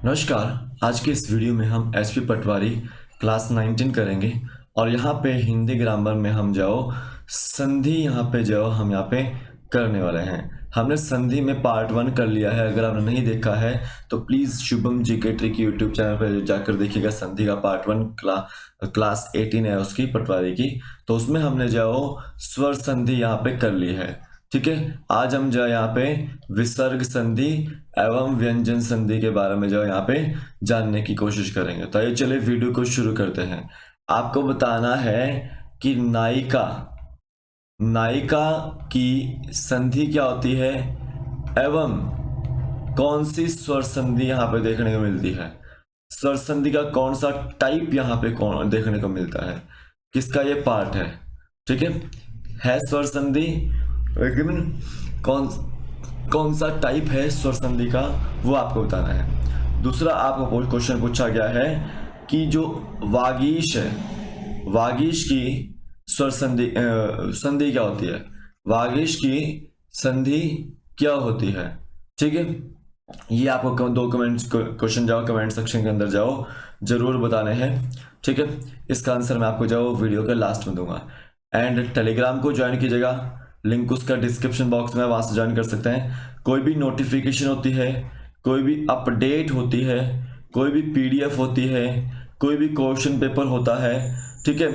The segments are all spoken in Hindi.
नमस्कार। आज के इस वीडियो में हम एचपी पटवारी क्लास 19 करेंगे और यहाँ पे हिंदी ग्रामर में हम जाओ संधि यहाँ पे करने वाले हैं। हमने संधि में पार्ट 1 कर लिया है। अगर आपने नहीं देखा है तो please Shubham GK trick YouTube channel पर जाकर देखिएगा। संधि का पार्ट 1 क्लास 18 है उसकी पटवारी की, तो उसमें हमने जाओ स्वर संधि यहाँ पे कर ली है। ठीक है, आज हम जो यहाँ पे विसर्ग संधि एवं व्यंजन संधि के बारे में जो यहाँ पे जानने की कोशिश करेंगे। तो ये चलिए वीडियो को शुरू करते हैं। आपको बताना है कि नायिका की संधि क्या होती है एवं कौन सी स्वर संधि यहाँ पे देखने को मिलती है। स्वर संधि का कौन सा टाइप यहाँ पे कौन देखने को मिलता है, किसका ये पार्ट है। ठीक है स्वर संधि, लेकिन कौन सा टाइप है स्वर संधि का वो आपको बताना है। दूसरा आपको क्वेश्चन पूछा गया है कि जो वागीश है, वागीश की स्वर संधि क्या होती है, वागीश की संधि क्या होती है। ठीक है, ये आपको दो क्वेश्चन जाओ कमेंट सेक्शन के अंदर जाओ जरूर बताने हैं। ठीक है, इसका आंसर मैं आपको जाओ वीडियो के लास्ट में दूंगा। एंड टेलीग्राम को ज्वाइन कीजिएगा, लिंक उसका डिस्क्रिप्शन बॉक्स में, वहां से ज्वाइन कर सकते हैं। कोई भी नोटिफिकेशन होती है, कोई भी अपडेट होती है, कोई भी पीडीएफ होती है, कोई भी क्वेश्चन पेपर होता है, ठीक है,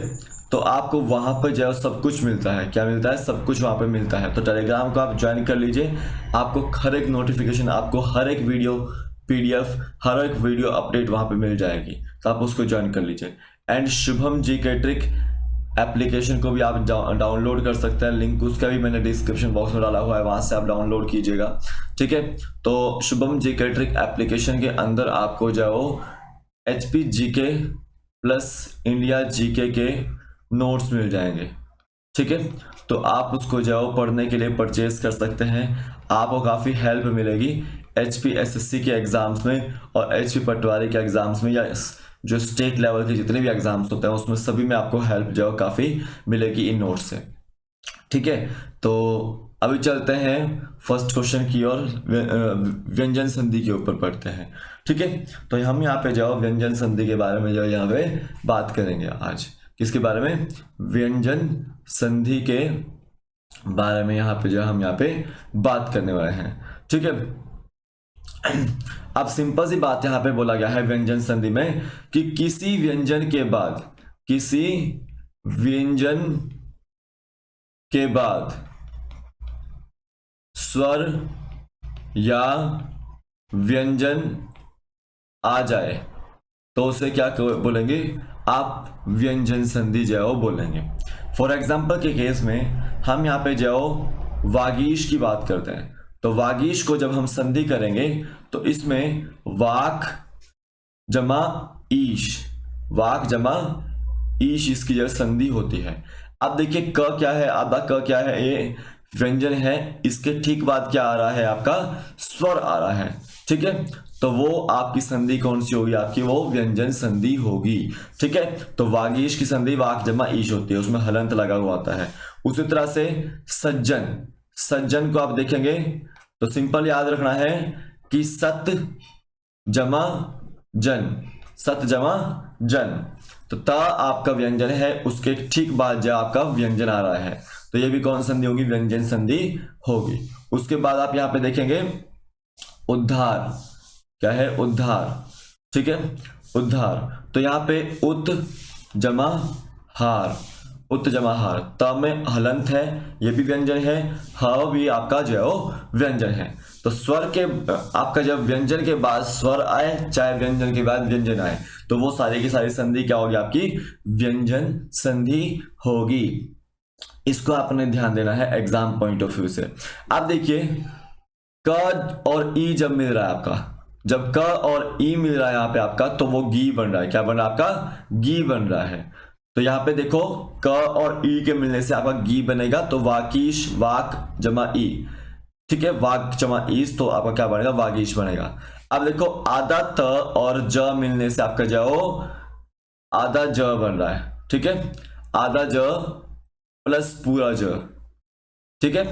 तो आपको वहां पर जो सब कुछ मिलता है। क्या मिलता है? सब कुछ वहां पे मिलता है। तो टेलीग्राम को आप ज्वाइन कर लीजिए, आपको हर एक नोटिफिकेशन, आपको हर एक वीडियो पीडीएफ, हर एक वीडियो अपडेट वहां पे मिल जाएगी, तो आप उसको ज्वाइन कर लीजिए। And Shubham GK trick application को भी आप डाउनलोड कर सकते हैं, लिंक उसका भी मैंने डिस्क्रिप्शन बॉक्स में डाला हुआ है, वहां से आप डाउनलोड कीजिएगा। ठीक है, तो शुभम जीके ट्रिक एप्लीकेशन के अंदर आपको जाओ HP GK plus India GK के नोट्स मिल जाएंगे। ठीक है, तो आप उसको जाओ पढ़ने के लिए परचेज कर सकते हैं, आपको काफ़ी हेल्प मिलेगी एचपी एसएससी के एग्जाम्स में और एचपी पटवारी के एग्जाम्स में, या जो स्टेट लेवल के जितने भी एग्जाम्स होते हैं उसमें सभी में आपको हेल्प जो काफ़ी मिलेगी इन नोट्स से। ठीक है, तो अभी चलते हैं फर्स्ट क्वेश्चन की ओर, व्यंजन संधि के ऊपर पढ़ते हैं। ठीक है, तो हम यहाँ पे जाओ व्यंजन संधि के बारे में जो यहाँ पे बात करेंगे आज। किसके बारे में? व्यंजन संधि के बारे में यहाँ पे जो हम यहाँ पे बात करने वाले हैं। ठीक है, अब सिंपल सी बात यहां पे बोला गया है व्यंजन संधि में कि किसी व्यंजन के बाद स्वर या व्यंजन आ जाए तो उसे क्या बोलेंगे? आप व्यंजन संधि जाओ बोलेंगे। फॉर एग्जाम्पल के केस में हम यहाँ पे जाओ वागीश की बात करते हैं, तो वागीश को जब हम संधि करेंगे तो इसमें वाक जमा ईश इसकी जगह संधि होती है। अब देखिए क क्या है, आधा क क्या है, ये व्यंजन है, इसके ठीक बाद क्या आ रहा है? आपका स्वर आ रहा है। ठीक है, तो वो आपकी संधि कौन सी होगी? आपकी वो व्यंजन संधि होगी। ठीक है, तो वागीश की संधि वाक जमा ईश होती है, उसमें हलंत लगा हुआ आता है। उसी तरह से सज्जन को आप देखेंगे तो सिंपल याद रखना है कि सत जमा जन, तो ता आपका व्यंजन है, उसके ठीक बाद जो आपका व्यंजन आ रहा है, तो ये भी कौन संधि होगी? व्यंजन संधि होगी। उसके बाद आप यहाँ पे देखेंगे उद्धार, क्या है? उद्धार। ठीक है, उद्धार, तो यहाँ पे उत जमा हार, त में हलंत है, ये भी व्यंजन है, ह भी आपका जो है व्यंजन है। तो स्वर के आपका जब व्यंजन के बाद स्वर आए, चाहे व्यंजन के बाद व्यंजन आए, तो वो सारी की सारी संधि क्या होगी? आपकी व्यंजन संधि होगी। इसको आपने ध्यान देना है एग्जाम पॉइंट ऑफ व्यू से। आप देखिए क और ई जब मिल रहा है आपका, जब क और ई मिल रहा है यहाँ पे आपका, तो वो गी बन रहा है। क्या बन रहा है? आपका गी बन रहा है। तो यहाँ पे देखो क और ई के मिलने से आपका गी बनेगा, तो वाकीश, वाक जमा ई। ठीक है, वाक जमा ईस, तो आपका क्या बनेगा? वागीश बनेगा। अब देखो आधा त और ज मिलने से आपका जाओ आधा ज बन रहा है। ठीक है, आधा ज प्लस पूरा ज। ठीक है,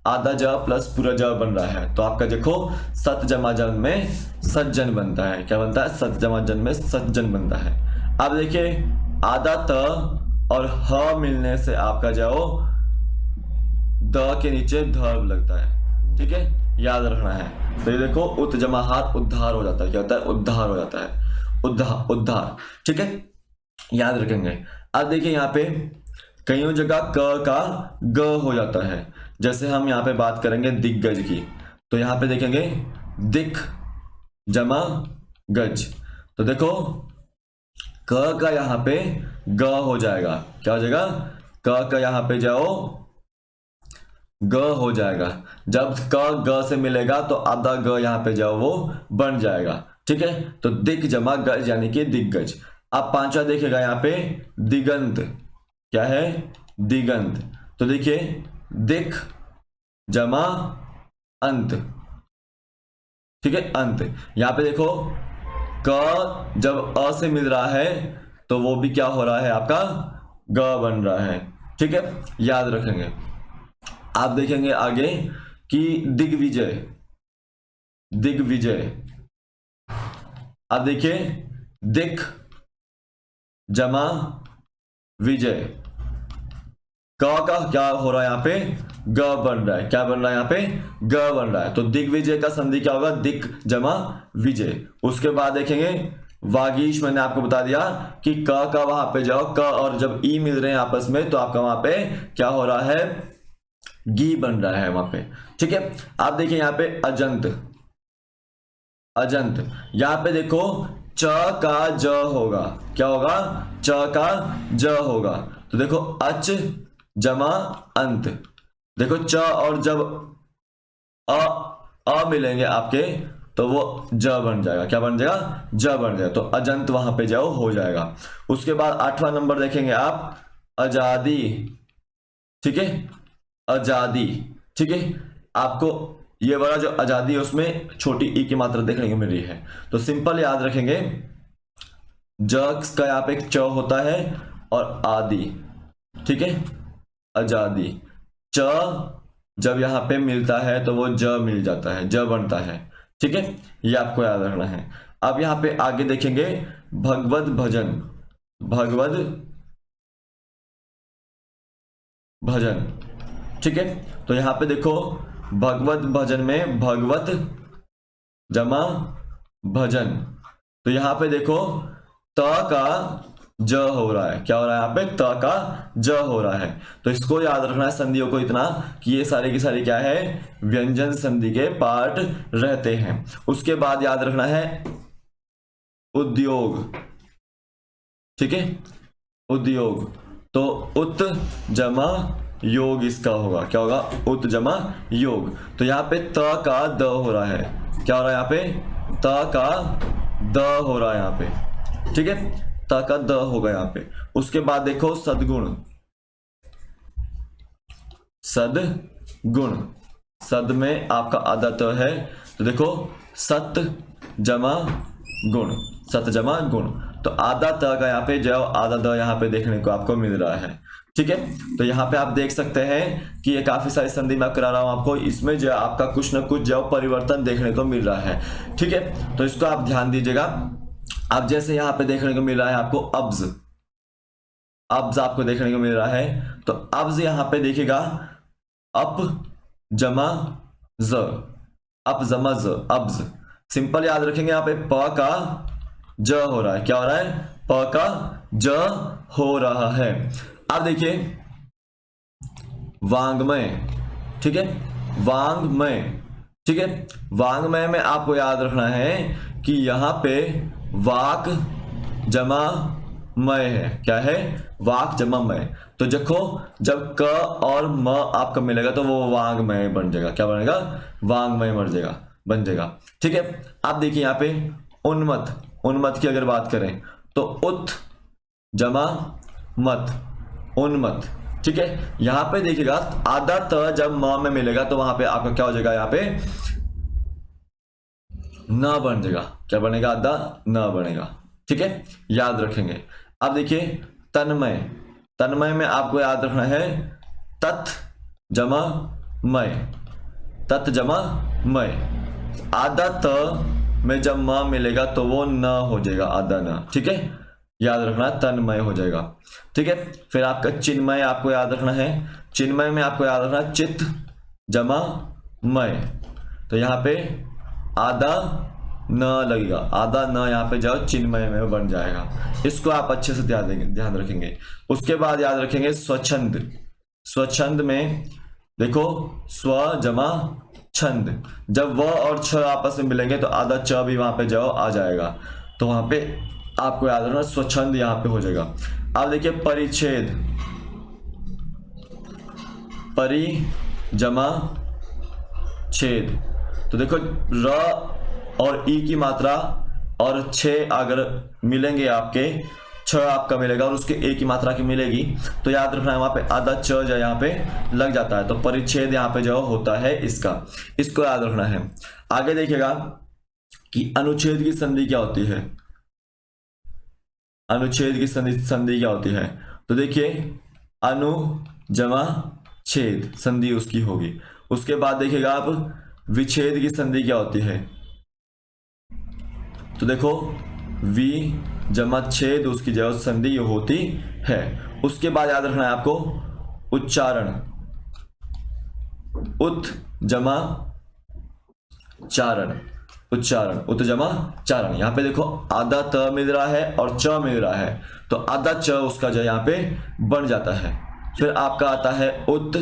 आधा ज प्लस पूरा ज बन रहा है, तो आपका देखो सत जमा जन में सज्जन बनता है। क्या बनता है? सत जमा जन में सज्जन बनता है। अब देखिए आधा त और ह मिलने से आपका जाओ द के नीचे ध लगता है, ठीक है, याद रखना है। तो ये देखो उत जमा हार उद्धार हो जाता है। क्या होता है? उद्धार हो जाता है, उद्धार, ठीक है, याद रखेंगे। अब देखिए यहाँ पे कईयों जगह क का ग हो जाता है। जैसे हम यहाँ पे बात करेंगे दिग्गज की, तो यहाँ पे देखेंगे दिक जमा गज, तो देखो क का यहाँ पे ग हो जाएगा। क्या हो जाएगा? क का यहाँ पे जाओ ग हो जाएगा। जब क ग से मिलेगा तो आधा ग यहाँ पे जाओ वो बन जाएगा, ठीक है। तो दिक जमा गज यानी कि दिग्गज। अब पांचवा देखेगा यहाँ पे दिगंत। क्या है? दिगंत। तो देखिए दिक जमा अंत, ठीक है, अंत। यहाँ पे देखो क जब अ से मिल रहा है तो वो भी क्या हो रहा है? आपका ग बन रहा है, ठीक है, याद रखेंगे। आप देखेंगे आगे कि दिग्विजय, दिग्विजय। अब देखिए दिक जमा विजय, क का क्या हो रहा है? यहाँ पे ग बन रहा है। क्या बन रहा है? यहाँ पे ग बन रहा है। तो दिग्विजय का संधि क्या होगा? दिक जमा विजय। उसके बाद देखेंगे वागीश। मैंने आपको बता दिया कि क का वहां पे जाओ, क और जब ई मिल रहे हैं आपस में तो आपका वहां पे क्या हो रहा है? गी बन रहा है वहां पे, ठीक है। आप देखिए यहाँ पे अजंत, अजंत। यहाँ पे देखो च का ज होगा। क्या होगा? च का ज होगा। तो देखो अच जमा अंत। देखो च और जब अ मिलेंगे आपके तो वो ज बन जाएगा। क्या बन जाएगा? ज बन जाएगा। तो अजंत वहां पे जाओ हो जाएगा। उसके बाद 8वां नंबर देखेंगे आप आजादी, ठीक है, आजादी, ठीक है। आपको ये वाला जो आजादी है उसमें छोटी ई की मात्रा देखने को मिल रही है, तो सिंपल याद रखेंगे ज का यहाँ पे एक च होता है और आदि, ठीक है, आजादी। च जब यहाँ पे मिलता है तो वो ज मिल जाता है, ज बनता है, ठीक है, ये आपको याद रखना है। अब यहाँ पे आगे देखेंगे भगवत भजन, भगवत भजन, ठीक है। तो यहाँ पे देखो भगवत भजन में भगवत जमा भजन, तो यहाँ पे देखो त का ज हो रहा है। क्या हो रहा है? यहाँ पे त का ज हो रहा है। तो इसको याद रखना है संधियों को इतना कि ये सारे की सारी क्या है? व्यंजन संधि के पार्ट रहते हैं। उसके बाद याद रखना है उद्योग, ठीक है, उद्योग। तो उत जमा योग इसका होगा। क्या होगा? उत जमा योग। तो यहाँ पे त का द हो रहा है। क्या हो रहा है? यहाँ पे त का द हो रहा है यहाँ पे, ठीक है, त का द होगा यहाँ पे। उसके बाद देखो सदगुण, सदगुण, सद में आपका आधा त है, तो देखो सत जमा गुण, सत जमा गुण। तो आधा त का यहाँ पे जो आधा द यहाँ पे देखने को आपको मिल रहा है, ठीक है। तो यहाँ पे आप देख सकते हैं कि ये काफी सारी संधि मैं करा रहा हूं आपको, इसमें जो आपका कुछ ना कुछ जो परिवर्तन देखने को मिल रहा है, ठीक है। तो इसको आप ध्यान दीजिएगा। अब जैसे यहाँ पे देखने को मिल रहा है आपको अब्ज, अब्ज आपको देखने को मिल रहा है, तो अब्ज यहाँ पे देखिएगा अप जमा ज, अप जमा ज, अब्ज। सिंपल याद रखेंगे यहाँ पे प का ज हो रहा है। क्या हो रहा है? प का ज हो रहा है। अब देखिए वांग्मय, ठीक है, वांग्मय, ठीक है। वांग्मय में आपको याद रखना है कि यहां पे वाक जमा मय है। क्या है? वाक जमा मय। तो देखो जब क और म आपका मिलेगा तो वो वांग्मय बन जाएगा। क्या बनेगा? वांग्मय बन जाएगा, बन जाएगा, ठीक है। आप देखिए यहाँ पे उन्मत्त, उन्मत्त की अगर बात करें तो उत जमा मत, उन्मत्त, ठीक है। यहां पे देखिएगा आधा त जब म में मिलेगा तो वहां पे आपका क्या हो जाएगा? यहाँ पे न बन जाएगा। क्या बनेगा? आधा न बनेगा, ठीक है, याद रखेंगे। अब देखिए तन्मय, तन्मय में आपको याद रखना है तत् जमा मय, तत् जमा मय। आधा त में जब म मिलेगा तो वो न हो जाएगा, आधा न, ठीक है, याद रखना, तन्मय हो जाएगा, ठीक है। फिर आपका चिन्मय आपको याद रखना है, चिन्मय में आपको याद रखना चित्त जमा मय, तो यहाँ पे आधा न लगेगा, आधा न यहाँ पे जाओ चिन्मय में बन जाएगा। इसको आप अच्छे से ध्यान रखेंगे। उसके बाद याद रखेंगे स्वच्छंद। स्वच्छंद में देखो स्व जमा छंद, जब व और छ आपस में मिलेंगे तो आधा च भी वहां पे जाओ आ जाएगा, तो वहां पे आपको याद रखना स्वच्छंद यहाँ पे हो जाएगा। अब देखिए परिच्छेद, परि जमा छेद, तो देखो र और ई की मात्रा और छे अगर मिलेंगे आपके, छ आपका मिलेगा और उसके ए की मात्रा की मिलेगी, तो याद रखना है वहां पे आधा च जो यहाँ पे लग जाता है, तो परिच्छेद यहाँ पे जो होता है इसका, इसको याद रखना है। आगे देखिएगा कि अनुच्छेद की संधि क्या होती है। अनुच्छेद की संधि क्या होती है, तो देखिए अनु जमा छेद संधि उसकी होगी। उसके बाद देखिएगा आप विच्छेद की संधि क्या होती है, तो देखो वि जमा छेद उसकी जो संधि होती है। उसके बाद याद रखना है आपको उच्चारण, उत जमा चारण, उच्चारण उत जमा चारण। यहां पे देखो आधा त मिल रहा है और च मिल रहा है, तो आधा च उसका जो यहां पे बन जाता है। फिर आपका आता है उत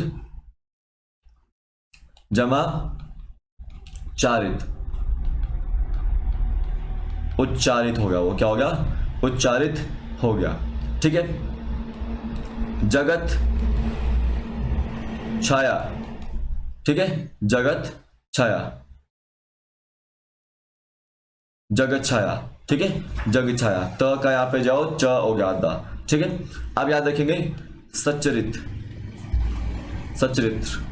जमा चारित, उच्चारित हो गया, वो क्या हो गया, उच्चारित हो गया, ठीक है। जगत छाया, ठीक है, जगत छाया, जगत छाया, ठीक है, जग छाया, त का यहां पे जाओ च हो गया आधा, ठीक है। अब याद रखेंगे सच्चरित, सच्चरित्र,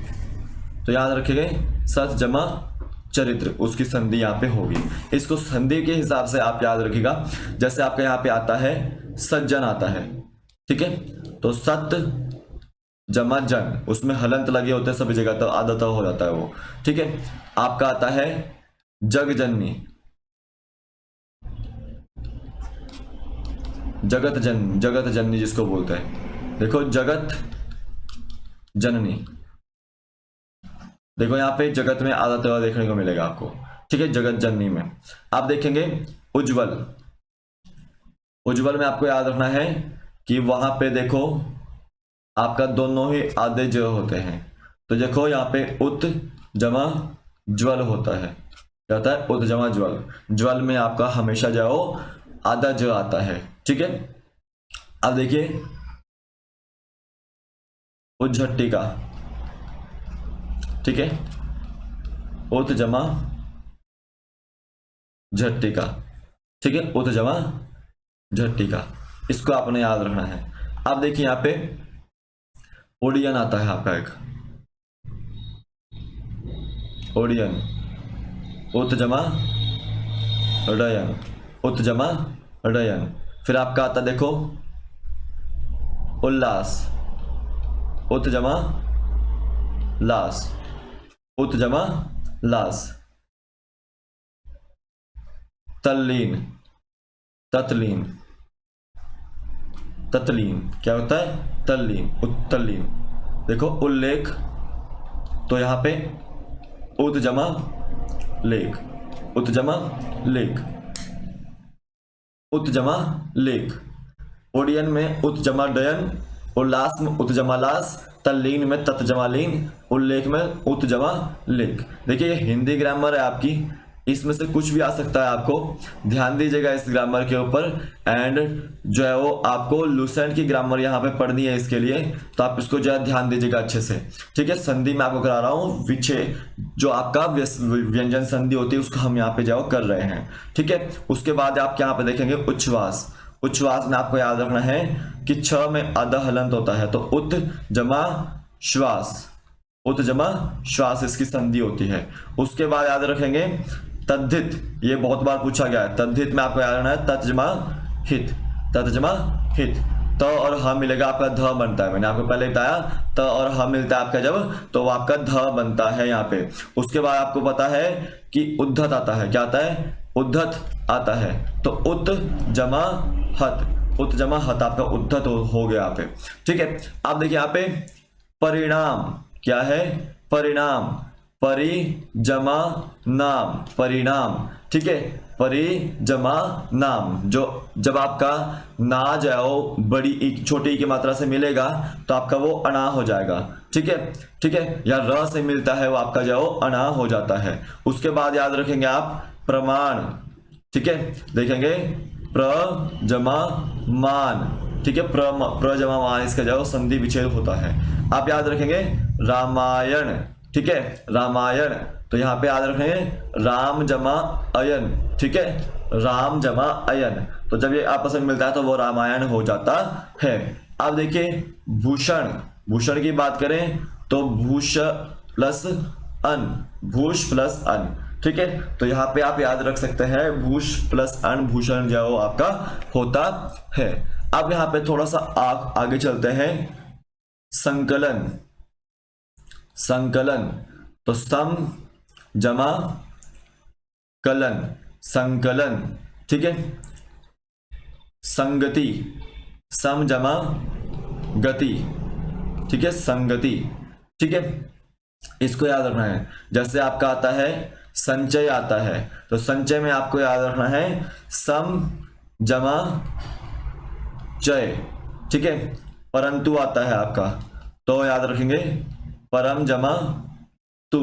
तो याद रखेंगे सच जमा चरित्र उसकी संधि यहाँ पे होगी। इसको संधि के हिसाब से आप याद रखिएगा, जैसे आपका यहाँ पे आता है सज्जन आता है, ठीक है, तो सत जमा जन, उसमें हलंत लगे होते हैं सभी जगह, तो आधा तो हो जाता है वो, ठीक है। आपका आता है जगजननी, जगत जननी जिसको बोलते हैं, देखो जगत जननी, देखो यहाँ पे जगत में आधा तवा देखने को मिलेगा आपको, ठीक है, जगत जननी में। आप देखेंगे उज्जवल, उज्जवल में आपको याद रखना है कि वहां पे देखो आपका दोनों ही आधे जो होते हैं, तो देखो यहाँ पे उत जमा ज्वल होता है, क्या होता है, उत जमा ज्वल, ज्वल में आपका हमेशा जाओ आधा ज आता है, ठीक है। अब देखिए उज्झट्टिका, ठीक है, उत जमा झट्टिका, ठीक है, उत जमा झट्टिका, इसको आपने याद रखना है। अब देखिए यहाँ पे ओडियन आता है आपका एक, ओडियन, उत जमा डयन, उत जमा डयन। फिर आपका आता देखो उल्लास, उत जमा लास, उत जमा लास। तल्लीन, तत्लीन, तत्लीन क्या होता है, तल्लीन, उत्तल्लीन। देखो उल्लेख, तो यहां पे उत जमा लेख, उत जमा लेख, उत जमा लेख। ओडियन में उत जमा डयन, उल्लास में उत जमा लास, तल्लीन में तत् जमा लीन, उल्लेख में उत जमा लेख। देखिए ये हिंदी ग्रामर है आपकी, इसमें से कुछ भी आ सकता है, आपको ध्यान दीजिएगा इस ग्रामर के ऊपर। एंड जो है वो आपको लुसेंट की ग्रामर यहाँ पे पढ़नी है इसके लिए, तो आप इसको जो है ध्यान दीजिएगा अच्छे से, ठीक है। संधि में आपको करा रहा हूँ, विच्छेद जो आपका व्यंजन संधि होती है उसको हम यहाँ पे जाओ कर रहे हैं, ठीक है। उसके बाद आप यहाँ पे देखेंगे उच्छ्वास, उच्छ्वास में आपको याद रखना है कि छ में आधा हलंत होता है, तो उत जमा श्वास, उत जमा श्वास इसकी संधि होती है। उसके बाद याद रखेंगे तद्धित, ये बहुत बार पूछा गया है, तद्धित में आपको याद रखना है तत् जमा हित, तत् जमा हित। त और ह मिलेगा आपका ध बनता है। मैंने आपको पहले बताया त और ह मिलता है आपका जब, तो वो आपका ध बनता है यहाँ पे। उसके बाद आपको पता है कि उद्धत आता है। क्या आता है? उद्धत आता है। तो उत जमा हत, उत जमा हत आपका उद्धत हो गया यहाँ पे। ठीक है, आप देखिए यहाँ पे परिणाम क्या है? परिणाम, परि जमा नाम, परिणाम। ठीक है, परि जमा नाम। जो जब आपका ना जो है वो बड़ी छोटी की मात्रा से मिलेगा तो आपका वो अना हो जाएगा। ठीक है, ठीक है, या र से मिलता है वो आपका जो है वो अना हो जाता है। उसके बाद याद रखेंगे आप प्रमाण। ठीक है, देखेंगे प्र जमा मान। ठीक है, प्र जमा मान, इसका जो है संधि विच्छेद होता है। आप याद रखेंगे रामायण। ठीक है, रामायण, तो यहाँ पे याद रखेंगे राम जमा अयन। ठीक है, राम जमा अयन, तो जब ये आपस में मिलता है तो वो रामायण हो जाता है। अब देखिए भूषण, भूषण की बात करें तो भूष प्लस अन, भूष प्लस अन। ठीक है, तो यहाँ पे आप याद रख सकते हैं भूष प्लस अन, भूषण जो आपका होता है। अब यहाँ पे थोड़ा सा आगे चलते हैं। संकलन, संकलन, तो सम जमा कलन, संकलन। ठीक है, संगति, सम जमा गति। ठीक है, संगति। ठीक है, इसको याद रखना है। जैसे आपका आता है संचय आता है, तो संचय में आपको याद रखना है सम जमा चय। ठीक है, परंतु आता है आपका, तो याद रखेंगे परम जमा तू।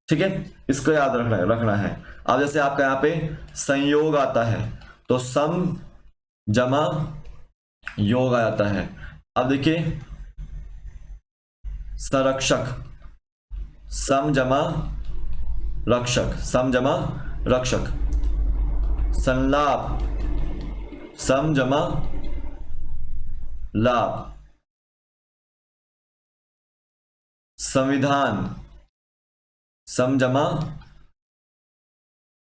ठीक है, इसको याद रखना है। अब जैसे आपका यहाँ पे संयोग आता है तो सम जमा योग आता है। अब देखिए संरक्षक, सम जमा रक्षक, सम जमा रक्षक। संलाप, सम जमा लाभ। संविधान, सम जमा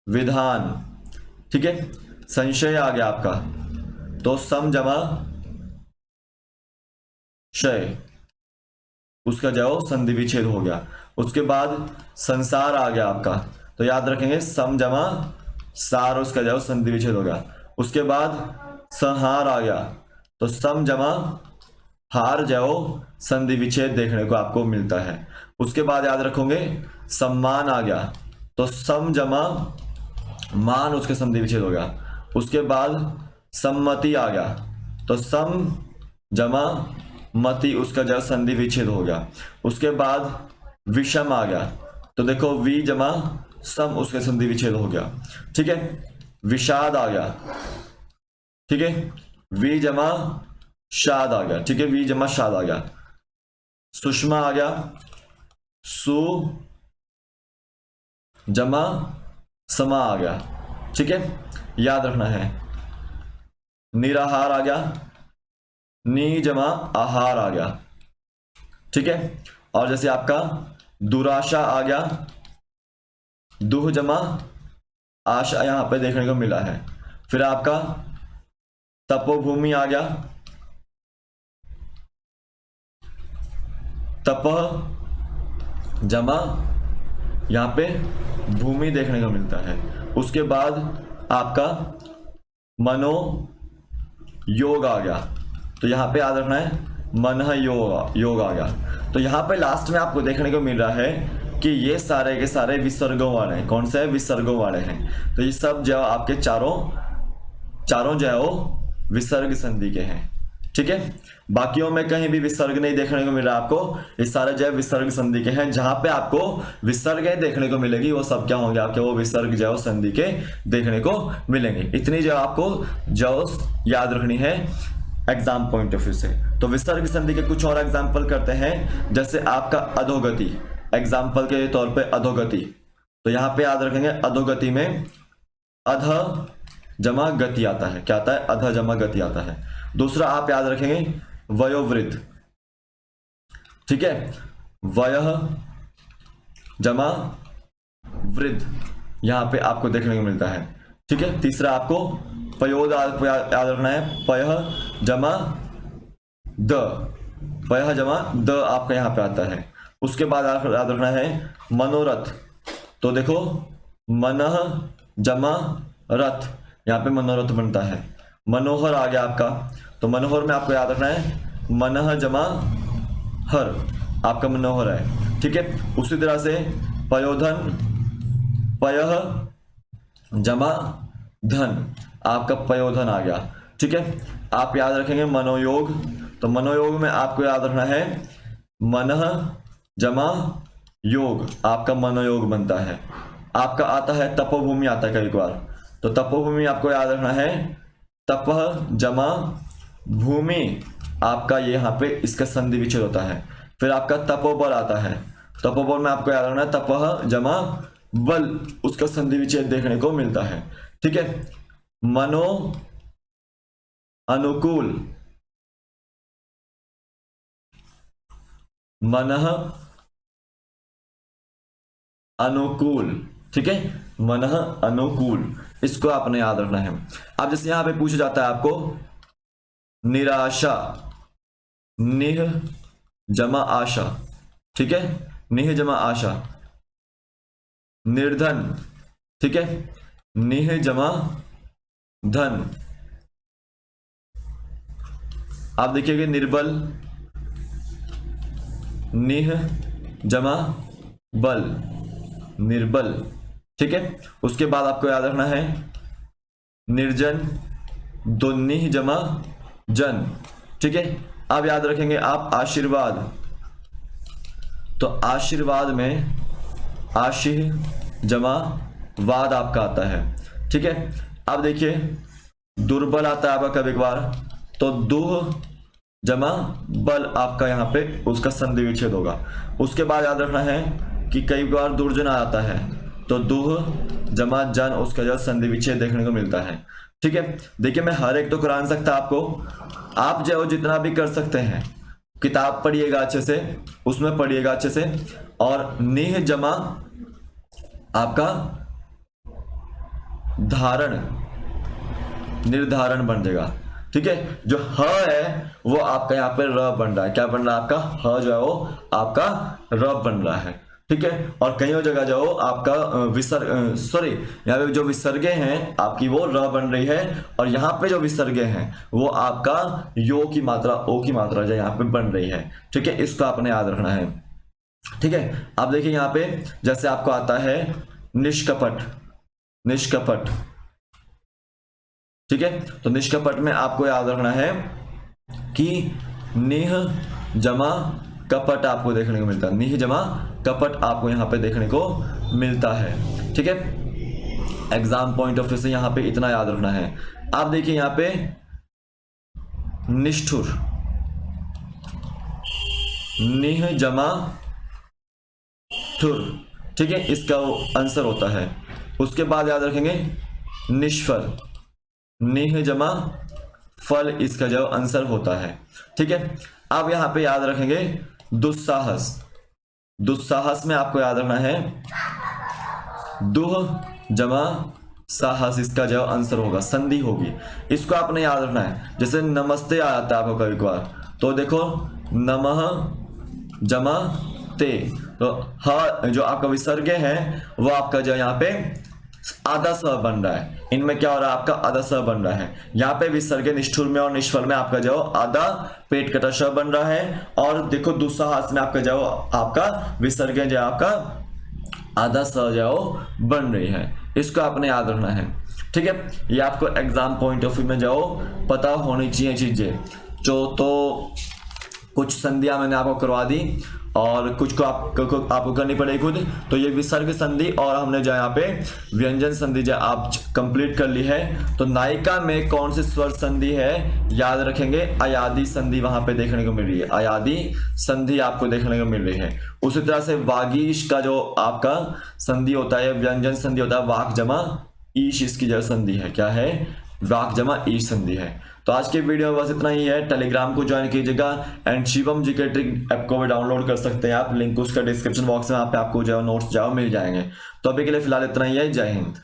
विधान। ठीक है, संशय आ गया आपका, तो सम जमा शय, उसका जो संधि विच्छेद हो गया। उसके बाद संसार आ गया आपका, तो याद रखेंगे सम जमा सार, उसका जो संधि विच्छेद हो गया। उसके बाद संहार आ गया, तो सम जमा हार जो संधि विच्छेद देखने को आपको मिलता है। उसके बाद याद रखोगे सम्मान आ गया, तो सम जमा मान, उसके संधि विच्छेद हो गया। उसके बाद सम्मति आ गया, तो सम जमा मति, उसका जो संधि विच्छेद हो गया। उसके बाद विषम आ गया, तो देखो वी जमा सम, उसके संधि विच्छेद हो गया। ठीक है, विषाद आ गया। ठीक है, वी जमा शाद आ गया। ठीक है, वी जमा शाद आ गया। सुषमा आ गया, सु जमा समा आ गया। ठीक है, याद रखना है। निराहार आ गया, नी जमा आहार आ गया। ठीक है, और जैसे आपका दुराशा आ गया, दुह जमा आशा यहां पे देखने को मिला है। फिर आपका तपोभूमि आ गया, तपह जमा यहां पे भूमि देखने को मिलता है। उसके बाद आपका मनो योग आ गया, तो यहां पे याद रखना है मन योग आ गया। तो यहां पे लास्ट में आपको देखने को मिल रहा है कि ये सारे के सारे विसर्गों वाले हैं। कौन से विसर्गों वाले हैं? तो ये सब जो आपके चारों जो है वो विसर्ग संधि के हैं। ठीक है, बाकियों में कहीं भी विसर्ग नहीं देखने को मिल रहा आपको, ये सारे जो है विसर्ग संधि के हैं। जहां पे आपको विसर्ग देखने को मिलेगी वो सब क्या होंगे आपके, वो विसर्ग जो है संधि के देखने को मिलेंगे। इतनी जो आपको जो याद रखनी है एग्जाम पॉइंट ऑफ व्यू से। तो विसर्ग संधि के कुछ और एग्जाम्पल करते हैं, जैसे आपका अधोगति, एग्जाम्पल के तौर पे अधोगति। तो यहां पे याद रखेंगे अधोगति में अध जमा गति आता है। क्या आता है? अध जमा गति आता है। दूसरा आप याद रखेंगे वयोवृद्ध। ठीक है, वयः जमा वृद्ध यहां पे आपको देखने को मिलता है। ठीक है, तीसरा आपको पयोद याद रखना है, पयः जमा द, पयः जमा द आपका यहाँ पे आता है। उसके बाद याद रखना है मनोरथ, तो देखो मनः जमा रथ, यहाँ पे मनोरथ बनता है। मनोहर आ गया आपका, तो मनोहर में आपको याद रखना है मनः जमा हर, आपका मनोहर है। ठीक है, उसी तरह से पयोधन, पयः जमा धन, आपका पयोधन आ गया। ठीक है, आप याद रखेंगे मनोयोग, तो मनोयोग में आपको याद रखना है मनः जमा योग, आपका मनोयोग बनता है। आपका आता है तपोभूमि, आता है कई बार, तो तपोभूमि आपको याद रखना है तपः जमा भूमि, आपका ये यहाँ पे इसका संधि विच्छेद होता है। फिर आपका तपोबल आता है, तपोबल में आपको याद रखना है तपः जमा बल, उसका संधि विच्छेद देखने को मिलता है। ठीक है, मनो अनुकूल, मनः अनुकूल। ठीक है, मनः अनुकूल, इसको आपने याद रखना है। अब जैसे यहां पे पूछा जाता है आपको निराशा, निह जमा आशा। ठीक है, निह जमा आशा। निर्धन, ठीक है, निह जमा धन। आप देखिएगा निर्बल, निह जमा बल, निर्बल। ठीक है, उसके बाद आपको याद रखना है निर्जन, दो निह जमा जन। ठीक है, अब याद रखेंगे आप आशीर्वाद, तो आशीर्वाद में आशीह जमा वाद आपका आता है। ठीक है, अब देखिए दुर्बल आता है आपका कभी कभार, तो दुह जमा बल, आपका यहाँ पे उसका संधि विच्छेद होगा। उसके बाद याद रखना है कि कई बार दुर्जन आता है, तो दुह जमा जन, उसका जो संधि विच्छेद देखने को मिलता है। ठीक है, देखिए मैं हर एक तो करा नहीं सकता आपको, आप जो जितना भी कर सकते हैं, किताब पढ़िएगा अच्छे से, उसमें पढ़िएगा अच्छे से, और निह जमा आपका धारण, निर्धारण बन जाएगा। ठीक है, जो ह है वो आपका यहाँ पे र बन रहा है, क्या बन रहा है आपका ह जो है वो आपका र बन रहा है। ठीक है, और कई जगह जो आपका विसर्ग, सॉरी यहाँ पे जो विसर्गे हैं आपकी वो र बन रही है, और यहाँ पे जो विसर्गे हैं वो आपका यो की मात्रा, ओ की मात्रा जो यहाँ पे बन रही है। ठीक है, इसको आपने याद रखना है। ठीक है, आप देखिए यहाँ पे जैसे आपको आता है निष्कपट, निष्कपट। ठीक है, तो निष्कपट में आपको याद रखना है कि निह जमा कपट आपको देखने को मिलता है, निह जमा कपट आपको यहाँ पे देखने को मिलता है। ठीक है, एग्जाम पॉइंट ऑफ व्यू से यहाँ पे इतना याद रखना है। आप देखिए यहाँ पे निष्ठुर, निह जमा ठुर। ठीक है, इसका वो आंसर होता है। उसके बाद याद रखेंगे निष्फल, निह जमा फल, इसका जो आंसर होता है। ठीक है, अब यहां पे याद रखेंगे दुस्साहस, दुस्साहस में आपको याद रखना है दुह जमा साहस, इसका जो आंसर होगा संधि होगी, इसको आपने याद रखना है। जैसे नमस्ते आ जाता है आपको कभी कभार, तो देखो नमः जमा ते, तो ह जो आपका विसर्ग है वो आपका जो यहाँ पे आधा स बन रहा है। इनमें क्या हो रहा है आपका आधा स बन रहा है। यहाँ पे विसर्ग निष्ठुर में और निष्फल में आपका जो आधा पेट कटा श बन रहा है, और देखो दुस्साहस में आपका जो आपका विसर्ग जो आपका आधा स जो बन रही है। इसको आपने याद रखना है। ठीक है, ये आपको एग्जाम पॉइंट ऑफ व्यू में जाओ पता होनी चाहिए चीजें जो, तो कुछ संधियां मैंने आपको करवा दी और कुछ को आपको करनी पड़ेगी खुद। तो ये विसर्ग संधि और हमने जो यहाँ पे व्यंजन संधि जो आप कंप्लीट कर ली है। तो नायिका में कौन सी स्वर संधि है याद रखेंगे, अयादी संधि वहां पे देखने को मिल रही है, अयादी संधि आपको देखने को मिल रही है। उसी तरह से वागीश का जो आपका संधि होता है, व्यंजन संधि होता है, वाक जमा ईश, इसकी जो संधि है क्या है, वाक जमा ईश संधि है। तो आज के वीडियो में बस इतना ही है। टेलीग्राम को ज्वाइन कीजिएगा and Shivam GK trick app को भी डाउनलोड कर सकते हैं आप, लिंक उसका डिस्क्रिप्शन बॉक्स में, वहाँ पे आपको जो नोट्स जाओ मिल जाएंगे। तो अभी के लिए फिलहाल इतना ही है। जय हिंद।